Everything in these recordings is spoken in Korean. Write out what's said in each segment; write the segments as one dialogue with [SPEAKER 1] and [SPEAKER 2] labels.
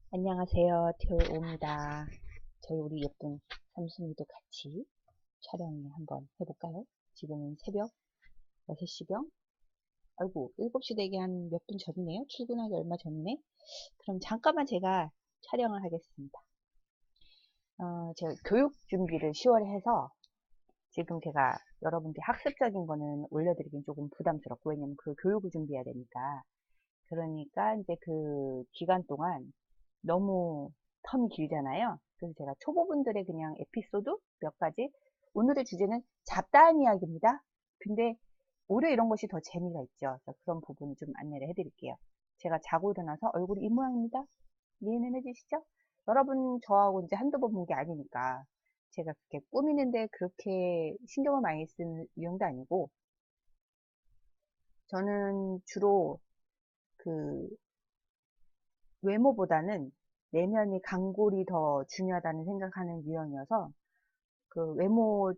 [SPEAKER 1] 안녕하세요. 티오입니다. 저희 우리 예쁜 삼순이도 같이 촬영을 한번 해볼까요? 지금은 새벽 6시경? 아이고, 7시 되기 한 몇 분 전이네요. 출근하기 얼마 전이네. 그럼 잠깐만 제가 촬영을 하겠습니다. 제가 교육 준비를 10월에 해서 지금 제가 여러분들 학습적인 거는 올려드리긴 조금 부담스럽고, 왜냐면 그 교육을 준비해야 되니까. 그러니까 이제 그 기간 동안 너무 텀이 길잖아요. 그래서 제가 초보분들의 그냥 에피소드 몇 가지. 오늘의 주제는 잡다한 이야기입니다. 근데 오히려 이런 것이 더 재미가 있죠. 그래서 그런 부분을 좀 안내를 해드릴게요. 제가 자고 일어나서 얼굴이 이 모양입니다. 이해는 해주시죠? 여러분 저하고 이제 한두 번 본 게 아니니까 제가 그렇게 꾸미는데 그렇게 신경을 많이 쓰는 유형도 아니고, 저는 주로 그 외모보다는 내면이 강골이 더 중요하다는 생각하는 유형이어서 그 외모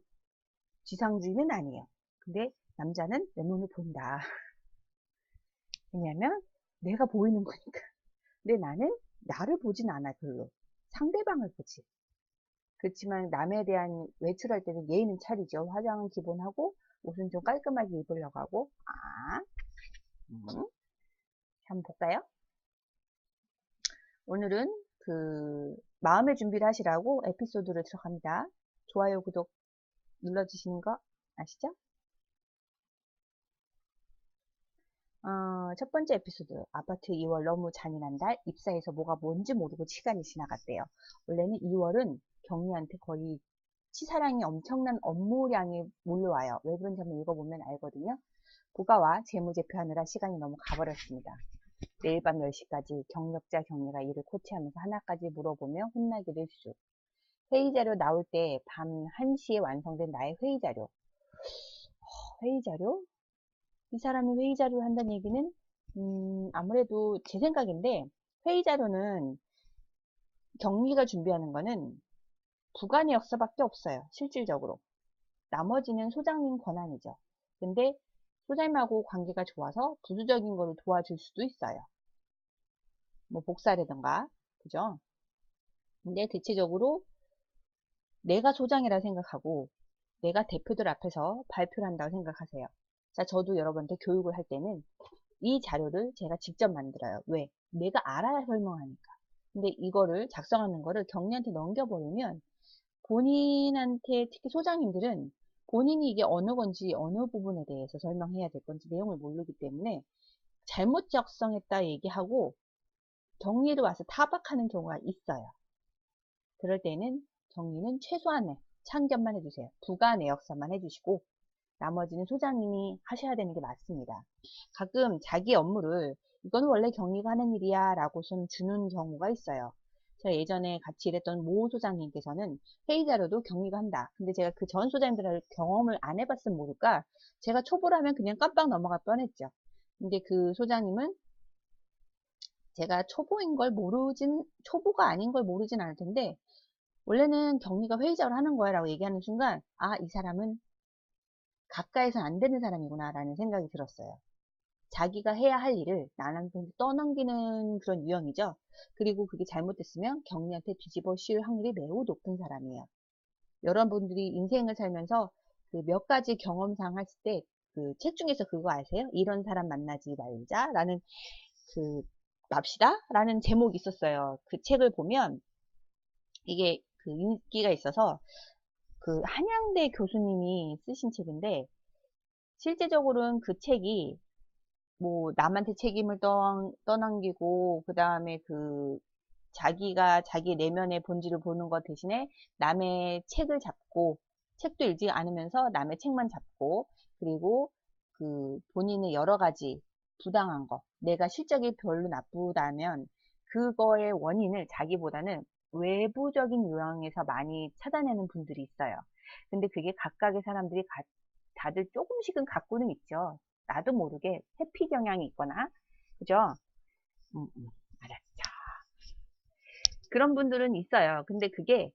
[SPEAKER 1] 지상주의는 아니에요. 근데 남자는 외모를 본다. 왜냐면 내가 보이는 거니까. 근데 나는 나를 보진 않아 별로. 상대방을 보지. 그렇지만 남에 대한 외출할 때는 예의는 차리죠. 화장은 기본하고 옷은 좀 깔끔하게 입으려고 하고. 한번 볼까요? 오늘은 그 마음의 준비를 하시라고 에피소드를 들어갑니다. 좋아요, 구독 눌러주시는 거 아시죠? 첫 번째 에피소드. 아파트 2월 너무 잔인한 달. 입사해서 뭐가 뭔지 모르고 시간이 지나갔대요. 원래는 2월은 경리한테 거의 치사량이 엄청난 업무량이 몰려와요. 왜 그런지 한번 읽어보면 알거든요. 부가와 재무제표하느라 시간이 너무 가버렸습니다. 내일 밤 10시까지 경력자 경리가 일을 코치하면서 하나까지 물어보며 혼나기를 쑥. 회의자료 나올 때 밤 1시에 완성된 나의 회의자료. 회의자료? 이 사람이 회의자료를 한다는 얘기는 아무래도 제 생각인데, 회의자료는 경리가 준비하는 거는 부관의 역사밖에 없어요. 실질적으로. 나머지는 소장님 권한이죠. 근데 소장님하고 관계가 좋아서 부수적인 거를 도와줄 수도 있어요. 뭐 복사라든가, 그죠? 근데 대체적으로 내가 소장이라 생각하고 내가 대표들 앞에서 발표를 한다고 생각하세요. 자, 저도 여러분한테 교육을 할 때는 이 자료를 제가 직접 만들어요. 왜? 내가 알아야 설명하니까. 근데 이거를 작성하는 거를 경리한테 넘겨버리면 본인한테, 특히 소장님들은 본인이 이게 어느 건지 어느 부분에 대해서 설명해야 될 건지 내용을 모르기 때문에 잘못 작성했다 얘기하고 경리를 와서 타박하는 경우가 있어요. 그럴 때는 경리는 최소한의 참견만 해주세요. 부가 내역서만 해주시고 나머지는 소장님이 하셔야 되는 게 맞습니다. 가끔 자기 업무를 이건 원래 경리가 하는 일이야 라고 좀 주는 경우가 있어요. 제가 예전에 같이 일했던 모 소장님께서는 회의자료도 경리가 한다. 근데 제가 그 전 소장님들을 경험을 안 해봤으면 모를까 제가 초보라면 그냥 깜빡 넘어갈 뻔했죠. 근데 그 소장님은 제가 초보가 아닌 걸 모르진 않을 텐데 원래는 경리가 회의자로 하는 거야 라고 얘기하는 순간 이 사람은 가까이서 안 되는 사람이구나 라는 생각이 들었어요. 자기가 해야 할 일을 남한테 떠넘기는 그런 유형이죠. 그리고 그게 잘못됐으면 경리한테 뒤집어 씌울 확률이 매우 높은 사람이에요. 여러분들이 인생을 살면서 그 몇 가지 경험상 했을 때 그 책 중에서 그거 아세요? 이런 사람 만나지 말자 라는 그 맙시다 라는 제목이 있었어요. 그 책을 보면 이게 그 인기가 있어서 그 한양대 교수님이 쓰신 책인데 실제적으로는 그 책이 뭐 남한테 책임을 떠넘기고 그 다음에 그 자기가 자기 내면의 본질을 보는 것 대신에 남의 책을 잡고 책도 읽지 않으면서 남의 책만 잡고 그리고 그 본인의 여러 가지 부당한 거 내가 실적이 별로 나쁘다면 그거의 원인을 자기보다는 외부적인 요인에서 많이 찾아내는 분들이 있어요. 근데 그게 각각의 사람들이 다들 조금씩은 갖고는 있죠. 나도 모르게 회피 경향이 있거나, 그죠? 알았죠. 그런 분들은 있어요. 근데 그게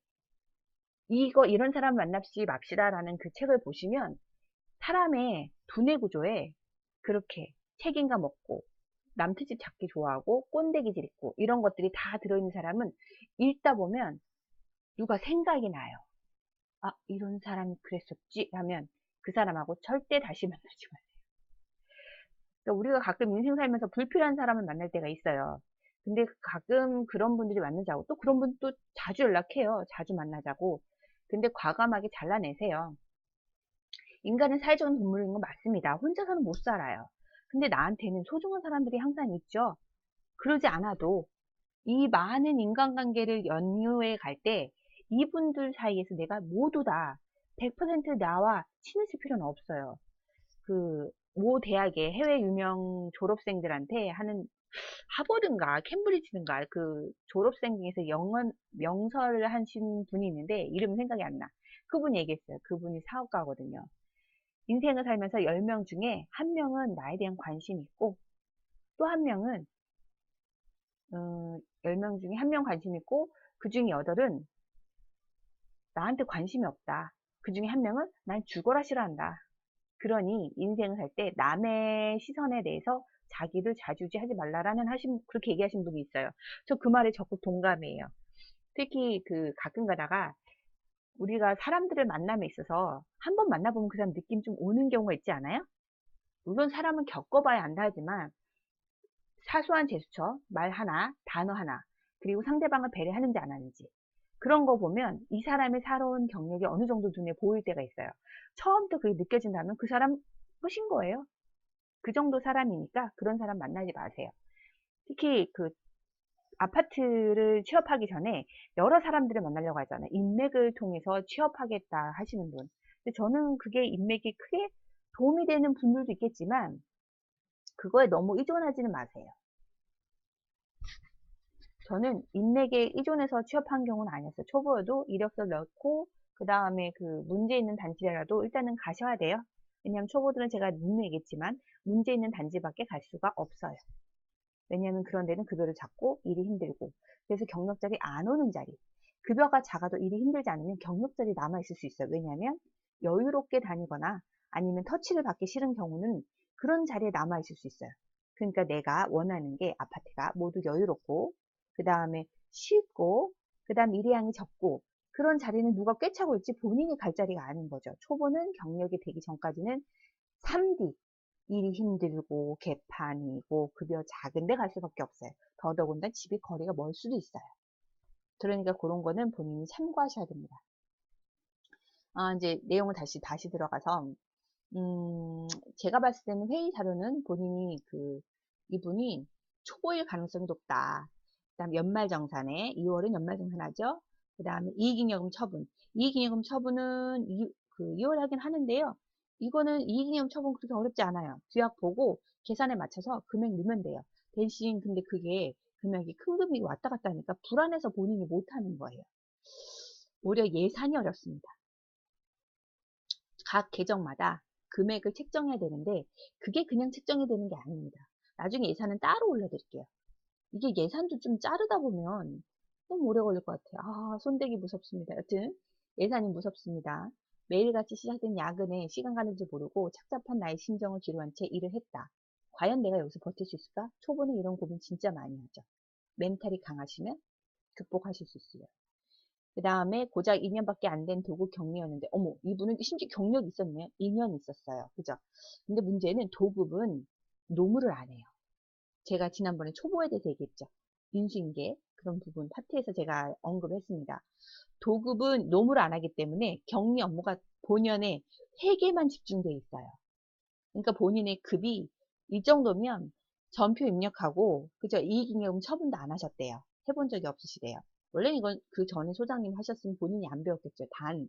[SPEAKER 1] 이런 사람 만납시 맙시다라는 그 책을 보시면 사람의 두뇌 구조에 그렇게 책임감 없고 남트집 잡기 좋아하고 꼰대기질 있고 이런 것들이 다 들어있는 사람은 읽다 보면 누가 생각이 나요. 아, 이런 사람이 그랬었지 하면 그 사람하고 절대 다시 만나지 마세요. 그러니까 우리가 가끔 인생 살면서 불필요한 사람을 만날 때가 있어요. 근데 가끔 그런 분들이 만나자고 또 그런 분 또 자주 연락해요. 자주 만나자고. 근데 과감하게 잘라내세요. 인간은 사회적인 동물인 건 맞습니다. 혼자서는 못 살아요. 근데 나한테는 소중한 사람들이 항상 있죠. 그러지 않아도 이 많은 인간관계를 연유해 갈 때 이분들 사이에서 내가 모두 다 100% 나와 친해질 필요는 없어요. 그 모 대학의 해외 유명 졸업생들한테 하는 하버드인가 캠브리지인가 그 졸업생 중에서 명설을 하신 분이 있는데 이름은 생각이 안 나. 그분이 얘기했어요. 그분이 사업가거든요. 인생을 살면서 10명 중에 한 명은 나에 대한 관심이 있고 또 한 명은 10명 중에 한 명 관심 있고 그 중에 8은 나한테 관심이 없다. 그 중에 한 명은 난 죽어라 싫어한다. 그러니 인생을 살 때 남의 시선에 대해서 자기를 좌지우지하지 말라라는 그렇게 얘기하신 분이 있어요. 저 그 말에 적극 동감이에요. 특히 그 가끔 가다가 우리가 사람들을 만남에 있어서 한 번 만나보면 그 사람 느낌 좀 오는 경우가 있지 않아요? 물론 사람은 겪어봐야 안다 하지만 사소한 제스처, 말 하나, 단어 하나, 그리고 상대방을 배려하는지 안 하는지 그런 거 보면 이 사람의 살아온 경력이 어느 정도 눈에 보일 때가 있어요. 처음부터 그게 느껴진다면 그 사람 끝인 거예요. 그 정도 사람이니까 그런 사람 만나지 마세요. 특히 그 아파트를 취업하기 전에 여러 사람들을 만나려고 하잖아요. 인맥을 통해서 취업하겠다 하시는 분. 근데 저는 그게 인맥이 크게 도움이 되는 분들도 있겠지만 그거에 너무 의존하지는 마세요. 저는 인맥에 의존해서 취업한 경우는 아니었어요. 초보여도 이력서 넣고 그 다음에 그 문제 있는 단지라도 일단은 가셔야 돼요. 왜냐하면 초보들은 제가 늘 얘기했지만 문제 있는 단지밖에 갈 수가 없어요. 왜냐하면 그런 데는 급여를 작고 일이 힘들고 그래서 경력자리 안 오는 자리 급여가 작아도 일이 힘들지 않으면 경력자리 남아 있을 수 있어요. 왜냐하면 여유롭게 다니거나 아니면 터치를 받기 싫은 경우는 그런 자리에 남아 있을 수 있어요. 그러니까 내가 원하는 게 아파트가 모두 여유롭고 그 다음에 쉽고 그 다음 일량이 적고 그런 자리는 누가 꿰차고 있지 본인이 갈 자리가 아닌 거죠. 초보는 경력이 되기 전까지는 3D 일이 힘들고 개판이고 급여 작은 데 갈 수밖에 없어요. 더더군다나 집이 거리가 멀 수도 있어요. 그러니까 그런 거는 본인이 참고하셔야 됩니다. 이제 내용을 다시 들어가서 제가 봤을 때는 회의 자료는 본인이 이분이 초보일 가능성이 높다. 그 다음 연말정산에 2월은 연말정산하죠. 그 다음에 이익잉여금 처분. 이익잉여금 처분은 2월에 하긴 하는데요. 이거는 이익잉여금 처분 그렇게 어렵지 않아요. 규약 보고 계산에 맞춰서 금액 넣으면 돼요. 대신 근데 그게 금액이 큰 금액이 왔다 갔다 하니까 불안해서 본인이 못하는 거예요. 오히려 예산이 어렵습니다. 각 계정마다 금액을 책정해야 되는데 그게 그냥 책정이 되는 게 아닙니다. 나중에 예산은 따로 올려드릴게요. 이게 예산도 좀 자르다 보면 너무 오래 걸릴 것 같아요. 손대기 무섭습니다. 여튼 예산이 무섭습니다. 매일같이 시작된 야근에 시간 가는 줄 모르고 착잡한 나의 심정을 뒤로한 채 일을 했다. 과연 내가 여기서 버틸 수 있을까? 초보는 이런 고민 진짜 많이 하죠. 멘탈이 강하시면 극복하실 수 있어요. 그 다음에 고작 2년밖에 안 된 도구 격리였는데 어머 이분은 심지어 경력이 있었네요. 2년 있었어요. 그죠? 근데 문제는 도급은 노무를 안 해요. 제가 지난번에 초보에 대해서 얘기했죠. 인수인계 그런 부분 파트에서 제가 언급했습니다. 도급은 노무를 안 하기 때문에 격리 업무가 본연의 회계만 집중되어 있어요. 그러니까 본인의 급이 이 정도면 전표 입력하고 그죠? 이익잉여금 처분도 안 하셨대요. 해본 적이 없으시대요. 원래 이건 그 전에 소장님 하셨으면 본인이 안 배웠겠죠. 단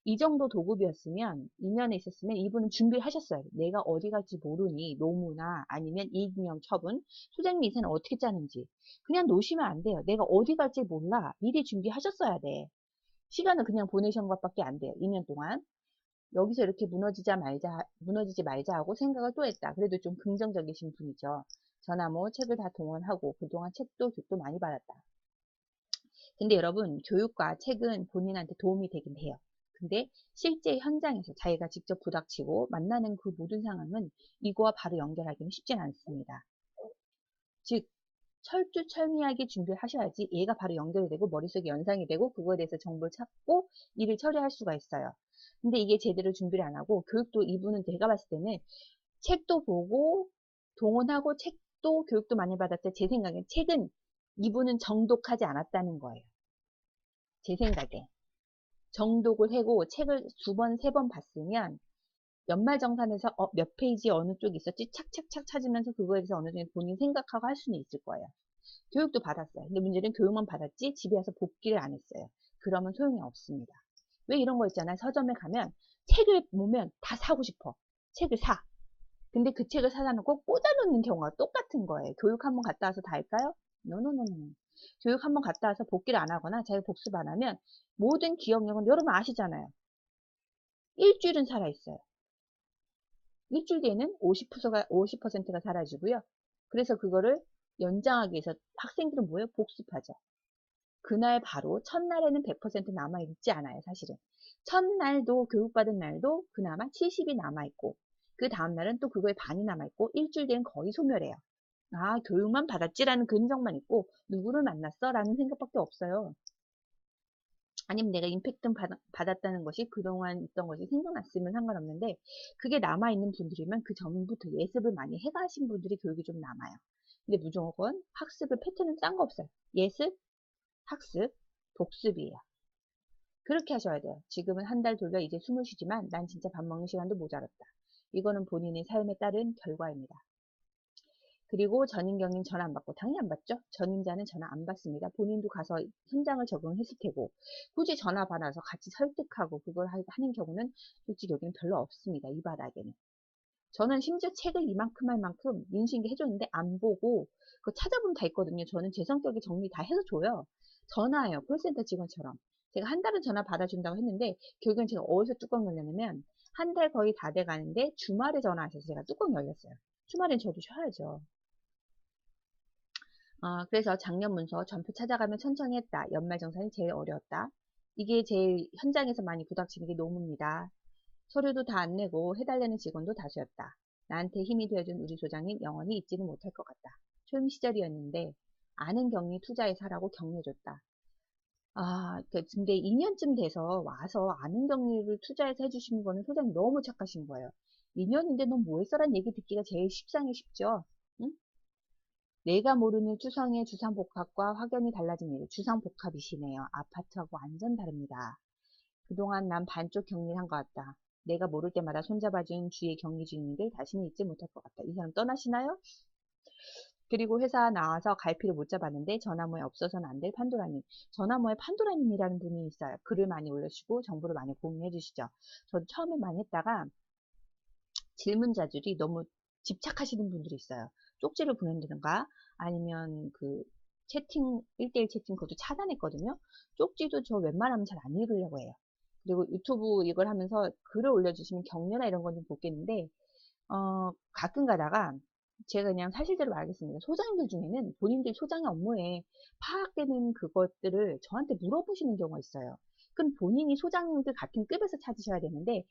[SPEAKER 1] 이 정도 도급이었으면 2년에 있었으면 이분은 준비를 하셨어요. 내가 어디 갈지 모르니 노무나 아니면 이익잉여금 처분 소장님 인생은 어떻게 짜는지 그냥 놓으시면 안 돼요. 내가 어디 갈지 몰라. 미리 준비하셨어야 돼. 시간을 그냥 보내신 것밖에 안 돼요. 2년 동안. 여기서 이렇게 무너지지 말자 하고 생각을 또 했다. 그래도 좀 긍정적이신 분이죠. 저나 뭐 책을 다 동원하고 그동안 책도 교육도 많이 받았다. 근데 여러분 교육과 책은 본인한테 도움이 되긴 해요. 근데 실제 현장에서 자기가 직접 부닥치고 만나는 그 모든 상황은 이거와 바로 연결하기는 쉽진 않습니다. 즉 철두철미하게 준비를 하셔야지 얘가 바로 연결이 되고 머릿속에 연상이 되고 그거에 대해서 정보를 찾고 일을 처리할 수가 있어요. 근데 이게 제대로 준비를 안 하고 교육도 이분은 제가 봤을 때는 책도 보고 동원하고 책도 교육도 많이 받았다. 제 생각엔 책은 이분은 정독하지 않았다는 거예요. 제 생각에. 정독을 하고 책을 2번, 3번 봤으면 연말정산에서 몇 페이지 어느 쪽 있었지 착착착 찾으면서 그거에 대해서 어느 정도 본인 생각하고 할 수는 있을 거예요. 교육도 받았어요. 근데 문제는 교육만 받았지 집에 와서 복기를 안 했어요. 그러면 소용이 없습니다. 왜 이런 거 있잖아요. 서점에 가면 책을 보면 다 사고 싶어. 책을 사. 근데 그 책을 사다 놓고 꽂아놓는 경우가 똑같은 거예요. 교육 한번 갔다 와서 다 할까요? 노노노노. 교육 한번 갔다 와서 복기를 안 하거나 자기 복습 안 하면 모든 기억력은 여러분 아시잖아요. 일주일은 살아있어요. 일주일 뒤에는 50%가 사라지고요. 그래서 그거를 연장하기 위해서 학생들은 뭐예요? 복습하죠. 그날 바로 첫날에는 100% 남아있지 않아요. 사실은. 첫날도 교육받은 날도 그나마 70이 남아있고 그 다음날은 또 그거에 반이 남아있고 일주일 뒤엔 거의 소멸해요. 아, 교육만 받았지라는 근성만 있고 누구를 만났어? 라는 생각밖에 없어요. 아니면 내가 임팩트 받았다는 것이 그동안 있던 것이 생각났으면 상관없는데 그게 남아있는 분들이면 그 전부터 예습을 많이 해가신 분들이 교육이 좀 남아요. 근데 무조건 학습을 패턴은 짠 거 없어요. 예습, 학습, 복습이에요. 그렇게 하셔야 돼요. 지금은 한 달 돌려 이제 숨을 쉬지만 난 진짜 밥 먹는 시간도 모자랐다. 이거는 본인의 삶에 따른 결과입니다. 그리고 전임경님 전화 안 받고 당연히 안 받죠. 전임자는 전화 안 받습니다. 본인도 가서 현장을 적응했을 테고 굳이 전화 받아서 같이 설득하고 그걸 하는 경우는 솔직히 여기는 별로 없습니다. 이 바닥에는. 저는 심지어 책을 이만큼 할 만큼 인수인계 해줬는데 안 보고 그거 찾아보면 다 있거든요. 저는 제 성격에 정리 다 해서 줘요. 전화해요. 콜센터 직원처럼. 제가 한 달은 전화 받아준다고 했는데 결국엔 제가 어디서 뚜껑 열렸냐면 한 달 거의 다 돼가는데 주말에 전화하셔서 제가 뚜껑 열렸어요. 주말엔 저도 쉬어야죠. 그래서 작년 문서 전표 찾아가면 천천히 했다. 연말정산이 제일 어려웠다. 이게 제일 현장에서 많이 부닥치는 게 노무입니다. 서류도 다 안 내고 해달라는 직원도 다수였다. 나한테 힘이 되어준 우리 소장님 영원히 잊지는 못할 것 같다. 초임 시절이었는데 아는 격리 투자에 사라고 격려해줬다. 근데 2년쯤 돼서 와서 아는 격리를 투자해서 해주신 거는 소장님 너무 착하신 거예요. 2년인데 넌 뭐 했어란 얘기 듣기가 제일 쉽상이 쉽죠. 응? 내가 모르는 추성의 주상복합과 확연히 달라진 일, 주상복합이시네요. 아파트하고 완전 다릅니다. 그동안 난 반쪽 격리를 한 것 같다. 내가 모를 때마다 손잡아준 주위의 격리 주인님들 다시는 잊지 못할 것 같다. 이 사람 떠나시나요? 그리고 회사 나와서 갈피를 못 잡았는데 전화모에 없어서는 안 될 판도라님. 전화모에 판도라님이라는 분이 있어요. 글을 많이 올려주시고 정보를 많이 공유해 주시죠. 저도 처음에 많이 했다가 질문자들이 너무 집착하시는 분들이 있어요. 쪽지를 보낸다든가 아니면 그 채팅 1대1 채팅 그것도 차단했거든요. 쪽지도 저 웬만하면 잘 안 읽으려고 해요. 그리고 유튜브 이걸 하면서 글을 올려주시면 격려나 이런 건 좀 보겠는데 가끔 가다가 제가 그냥 사실대로 말하겠습니다. 소장님들 중에는 본인들 소장의 업무에 파악되는 그것들을 저한테 물어보시는 경우가 있어요. 그럼 본인이 소장님들 같은 급에서 찾으셔야 되는데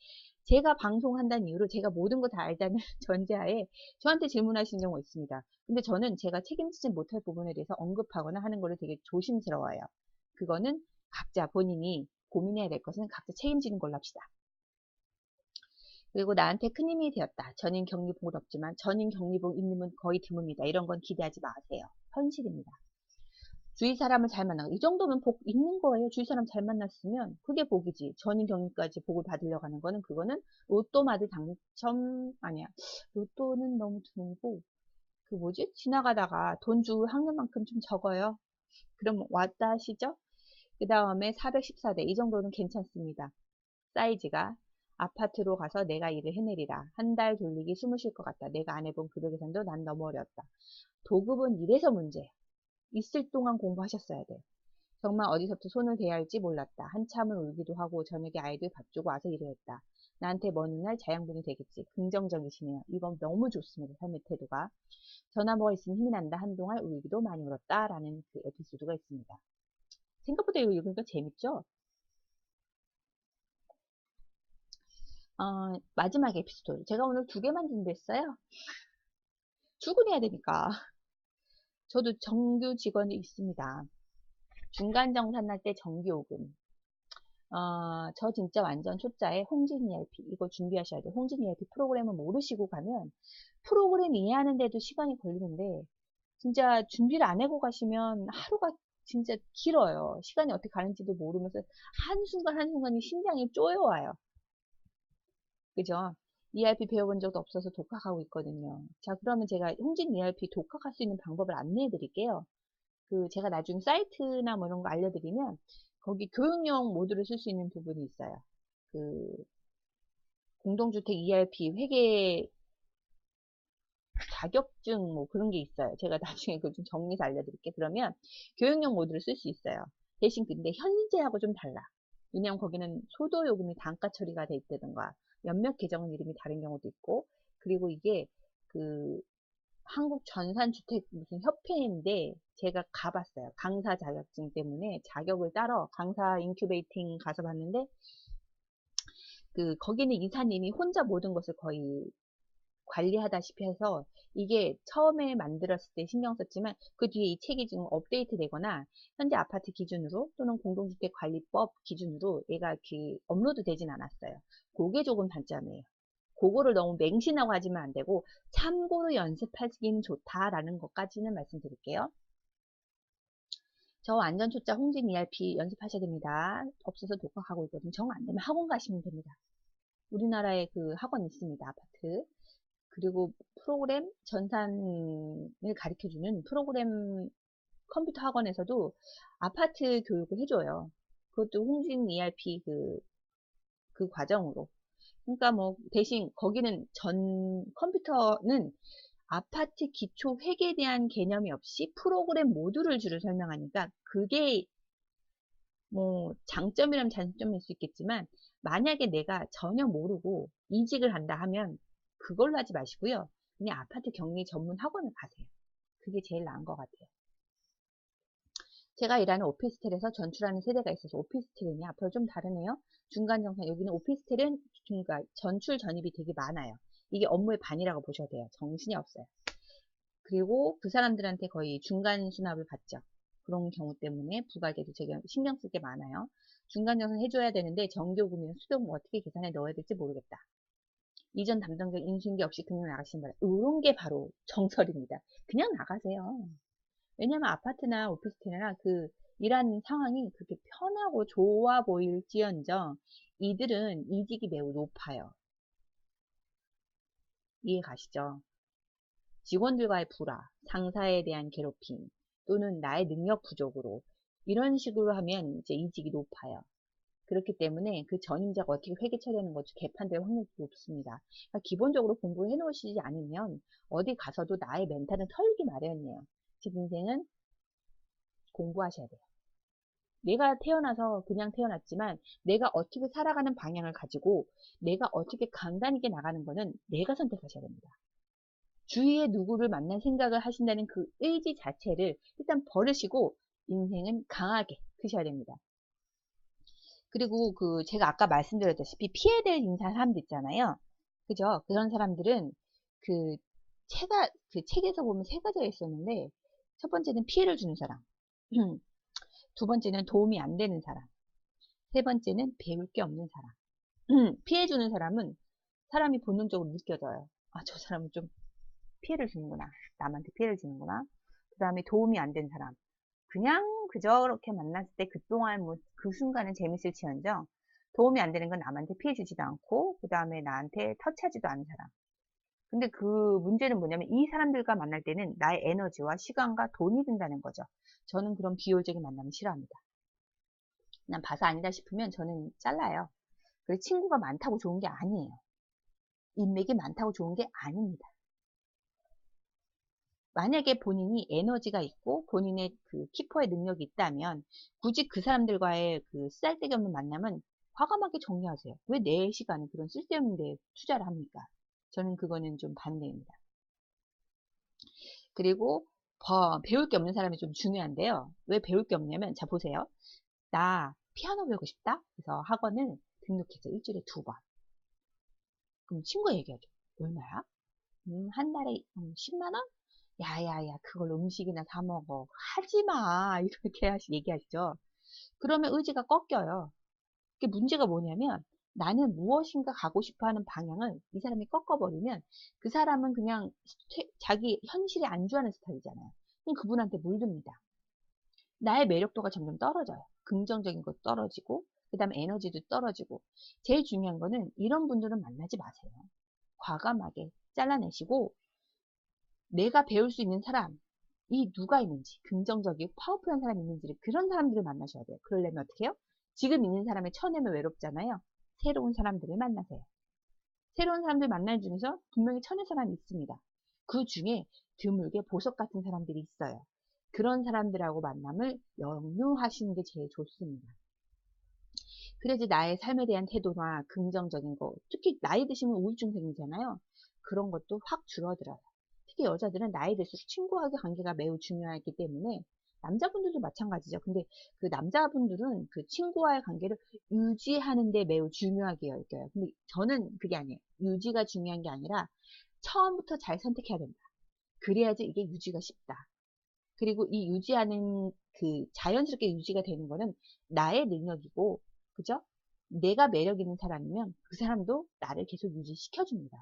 [SPEAKER 1] 제가 방송한다는 이유로 제가 모든 거 다 알다는 전제하에 저한테 질문하시는 경우가 있습니다. 근데 저는 제가 책임지지 못할 부분에 대해서 언급하거나 하는 거를 되게 조심스러워요. 그거는 각자 본인이 고민해야 될 것은 각자 책임지는 걸로 합시다. 그리고 나한테 큰 힘이 되었다. 전임 격리복은 없지만 전임 격리복 있는 거의 드뭅니다. 이런 건 기대하지 마세요. 현실입니다. 주위 사람을 잘 만나고 이 정도면 복 있는 거예요. 주위 사람 잘 만났으면 그게 복이지. 전임 격리까지 복을 받으려고 하는 거는 그거는 로또 마드 당첨 아니야. 로또는 너무 드물고 그 뭐지? 지나가다가 돈 줄 확률만큼 좀 적어요. 그럼 왔다 하시죠? 그 다음에 414대 이 정도는 괜찮습니다. 사이즈가 아파트로 가서 내가 일을 해내리라. 한 달 돌리기 숨을 쉴 것 같다. 내가 안 해본 급여 계산도 난 너무 어려웠다. 도급은 이래서 문제예요. 있을 동안 공부하셨어야 돼요. 정말 어디서부터 손을 대야 할지 몰랐다. 한참을 울기도 하고 저녁에 아이들 밥 주고 와서 일을 했다. 나한테 먼 훗날 자양분이 되겠지. 긍정적이시네요. 이건 너무 좋습니다. 삶의 태도가. 전화번호가 있으면 힘이 난다. 한동안 울기도 많이 울었다. 라는 그 에피소드가 있습니다. 생각보다 이거 읽으니까 재밌죠? 마지막 에피소드. 제가 오늘 2개만 준비했어요. 출근해야 되니까. 저도 정규 직원이 있습니다. 중간 정산 날 때 정기요금. 저 진짜 완전 초짜에 홍진 ERP 이거 준비하셔야 돼요. 홍진 ERP 프로그램을 모르시고 가면 프로그램 이해하는데도 시간이 걸리는데 진짜 준비를 안 하고 가시면 하루가 진짜 길어요. 시간이 어떻게 가는지도 모르면서 한순간 한순간이 심장이 쪼여와요. 그죠? ERP 배워본 적도 없어서 독학하고 있거든요. 자, 그러면 제가 홍진 ERP 독학할 수 있는 방법을 안내해 드릴게요. 제가 나중에 사이트나 뭐 이런 거 알려드리면 거기 교육용 모듈을 쓸 수 있는 부분이 있어요. 그 공동주택 ERP 회계 자격증 뭐 그런 게 있어요. 제가 나중에 그거 좀 정리해서 알려드릴게요. 그러면 교육용 모듈을 쓸 수 있어요. 대신 근데 현재하고 좀 달라. 왜냐면 거기는 소도요금이 단가 처리가 돼 있다든가 몇몇 계정은 이름이 다른 경우도 있고 그리고 이게 그 한국 전산주택 무슨 협회인데 제가 가봤어요. 강사 자격증 때문에 자격을 따러 강사 인큐베이팅 가서 봤는데 거기는 이사님이 혼자 모든 것을 거의 관리하다시피 해서 이게 처음에 만들었을 때 신경 썼지만 그 뒤에 이 책이 지금 업데이트 되거나 현재 아파트 기준으로 또는 공동주택관리법 기준으로 얘가 이렇게 업로드 되진 않았어요. 그게 조금 단점이에요. 그거를 너무 맹신하고 하시면 안 되고 참고로 연습하시긴 좋다라는 것까지는 말씀드릴게요. 저 완전 초짜 홍진 ERP 연습하셔야 됩니다. 없어서 독학하고 있거든요. 정 안 되면 학원 가시면 됩니다. 우리나라에 그 학원 있습니다. 아파트. 그리고 프로그램 전산을 가르쳐주는 프로그램 컴퓨터 학원에서도 아파트 교육을 해줘요. 그것도 홍진 ERP 그 과정으로. 그러니까 뭐 대신 거기는 컴퓨터는 아파트 기초 회계에 대한 개념이 없이 프로그램 모듈을 주로 설명하니까 그게 뭐 장점이라면 장점일 수 있겠지만 만약에 내가 전혀 모르고 이직을 한다 하면 그걸로 하지 마시고요. 그냥 아파트 격리 전문 학원을 가세요. 그게 제일 나은 것 같아요. 제가 일하는 오피스텔에서 전출하는 세대가 있어서 오피스텔이 앞으로 좀 다르네요. 중간 정산 여기는 오피스텔은 그러니까 전출 전입이 되게 많아요. 이게 업무의 반이라고 보셔도 돼요. 정신이 없어요. 그리고 그 사람들한테 거의 중간 수납을 받죠. 그런 경우 때문에 부가계도 제가 신경 쓸 게 많아요. 중간 정산 해줘야 되는데 정교금이나 수도금 어떻게 계산해 넣어야 될지 모르겠다. 이전 담당자 인수인계 없이 그냥 나가시는 거예요. 이런 게 바로 정설입니다. 그냥 나가세요. 왜냐면 아파트나 오피스텔이나 일하는 상황이 그렇게 편하고 좋아 보일지언정 이들은 이직이 매우 높아요. 이해 가시죠? 직원들과의 불화, 상사에 대한 괴롭힘, 또는 나의 능력 부족으로 이런 식으로 하면 이제 이직이 높아요. 그렇기 때문에 그 전임자가 어떻게 회계 처리하는 것도 개판될 확률이 높습니다. 그러니까 기본적으로 공부를 해 놓으시지 않으면 어디 가서도 나의 멘탈은 털기 마련이에요. 즉 인생은 공부하셔야 돼요. 내가 태어나서 그냥 태어났지만 내가 어떻게 살아가는 방향을 가지고 내가 어떻게 강단 있게 나가는 거는 내가 선택하셔야 됩니다. 주위에 누구를 만날 생각을 하신다는 그 의지 자체를 일단 버리시고 인생은 강하게 크셔야 됩니다. 그리고 제가 아까 말씀드렸다시피 피해야 될 인사 사람들 있잖아요. 그죠? 그런 사람들은 그 책에서 보면 세 가지가 있었는데 첫 번째는 피해를 주는 사람, 두 번째는 도움이 안 되는 사람, 세 번째는 배울 게 없는 사람. 피해 주는 사람은 사람이 본능적으로 느껴져요. 아, 저 사람은 좀 피해를 주는구나. 남한테 피해를 주는구나. 그 다음에 도움이 안 된 사람. 그냥 그저렇게 만났을 때 그동안 뭐 그 순간은 재밌을지언정 도움이 안 되는 건 남한테 피해 주지도 않고 그 다음에 나한테 터치하지도 않은 사람. 근데 그 문제는 뭐냐면 이 사람들과 만날 때는 나의 에너지와 시간과 돈이 든다는 거죠. 저는 그런 비효율적인 만남을 싫어합니다. 그냥 봐서 아니다 싶으면 저는 잘라요. 그래서 친구가 많다고 좋은 게 아니에요. 인맥이 많다고 좋은 게 아닙니다. 만약에 본인이 에너지가 있고 본인의 키퍼의 능력이 있다면 굳이 그 사람들과의 쓸데기 없는 만남은 과감하게 정리하세요. 왜 내 시간을 그런 쓸데없는 데 투자를 합니까? 저는 그거는 좀 반대입니다. 그리고 배울 게 없는 사람이 좀 중요한데요. 왜 배울 게 없냐면 자 보세요. 나 피아노 배우고 싶다. 그래서 학원을 등록해서 일주일에 2번. 그럼 친구가 얘기하죠. 얼마야? 한 달에 10만 원? 야야야 그걸 음식이나 사 먹어. 하지 마. 이렇게 얘기하시죠. 그러면 의지가 꺾여요. 그게 문제가 뭐냐면 나는 무엇인가 가고 싶어 하는 방향을 이 사람이 꺾어버리면 그 사람은 그냥 자기 현실에 안주하는 스타일이잖아요. 그럼 그분한테 물듭니다. 나의 매력도가 점점 떨어져요. 긍정적인 것도 떨어지고 그 다음에 에너지도 떨어지고 제일 중요한 거는 이런 분들은 만나지 마세요. 과감하게 잘라내시고 내가 배울 수 있는 사람 이 누가 있는지 긍정적이고 파워풀한 사람이 있는지를 그런 사람들을 만나셔야 돼요. 그러려면 어떻게 해요? 지금 있는 사람을 쳐내면 외롭잖아요. 새로운 사람들을 만나세요. 새로운 사람들 만날 중에서 분명히 쳐낼 사람이 있습니다. 그 중에 드물게 보석 같은 사람들이 있어요. 그런 사람들하고 만남을 영유하시는 게 제일 좋습니다. 그래야지 나의 삶에 대한 태도나 긍정적인 거, 특히 나이 드시면 우울증 생기잖아요. 그런 것도 확 줄어들어요. 특히 여자들은 나이 들수록 친구와의 관계가 매우 중요하기 때문에 남자분들도 마찬가지죠. 근데 그 남자분들은 그 친구와의 관계를 유지하는 데 매우 중요하게 여겨요. 근데 저는 그게 아니에요. 유지가 중요한 게 아니라 처음부터 잘 선택해야 된다. 그래야지 이게 유지가 쉽다. 그리고 이 유지하는 그 자연스럽게 유지가 되는 거는 나의 능력이고, 그죠? 내가 매력 있는 사람이면 그 사람도 나를 계속 유지시켜 줍니다.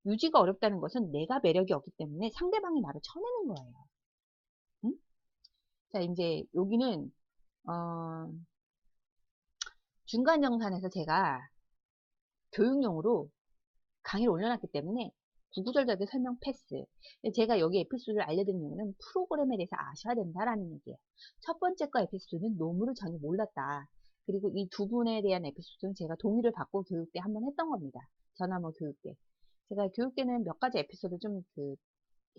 [SPEAKER 1] 유지가 어렵다는 것은 내가 매력이 없기 때문에 상대방이 나를 쳐내는 거예요. 응? 자, 이제 여기는 중간 정산에서 제가 교육용으로 강의를 올려놨기 때문에 구구절절하게 설명 패스. 제가 여기 에피소드를 알려드린 이유는 프로그램에 대해서 아셔야 된다라는 얘기예요. 첫 번째 거 에피소드는 노무를 전혀 몰랐다. 그리고 이 두 분에 대한 에피소드는 제가 동의를 받고 교육 때 한번 했던 겁니다. 전화모 교육 때. 제가 교육 때는 몇 가지 에피소드 좀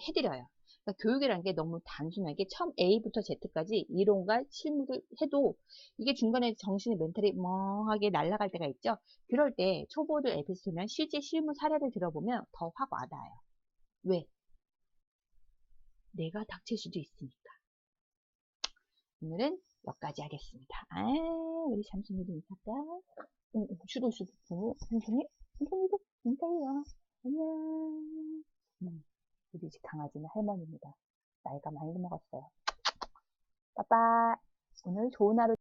[SPEAKER 1] 해드려요. 그러니까 교육이라는 게 너무 단순하게 처음 A부터 Z까지 이론과 실무를 해도 이게 중간에 정신이 멘탈이 멍하게 날아갈 때가 있죠. 그럴 때 초보들 에피소드나 실제 실무 사례를 들어보면 더 확 와닿아요. 왜? 내가 닥칠 수도 있으니까. 오늘은 여기까지 하겠습니다. 우리 삼순이도 인사할까? 주도 삼순이? 삼순이도 인사해요. 안녕. 우리 집 강아지는 할머니입니다. 나이가 많이 먹었어요. 빠빠. 오늘 좋은 하루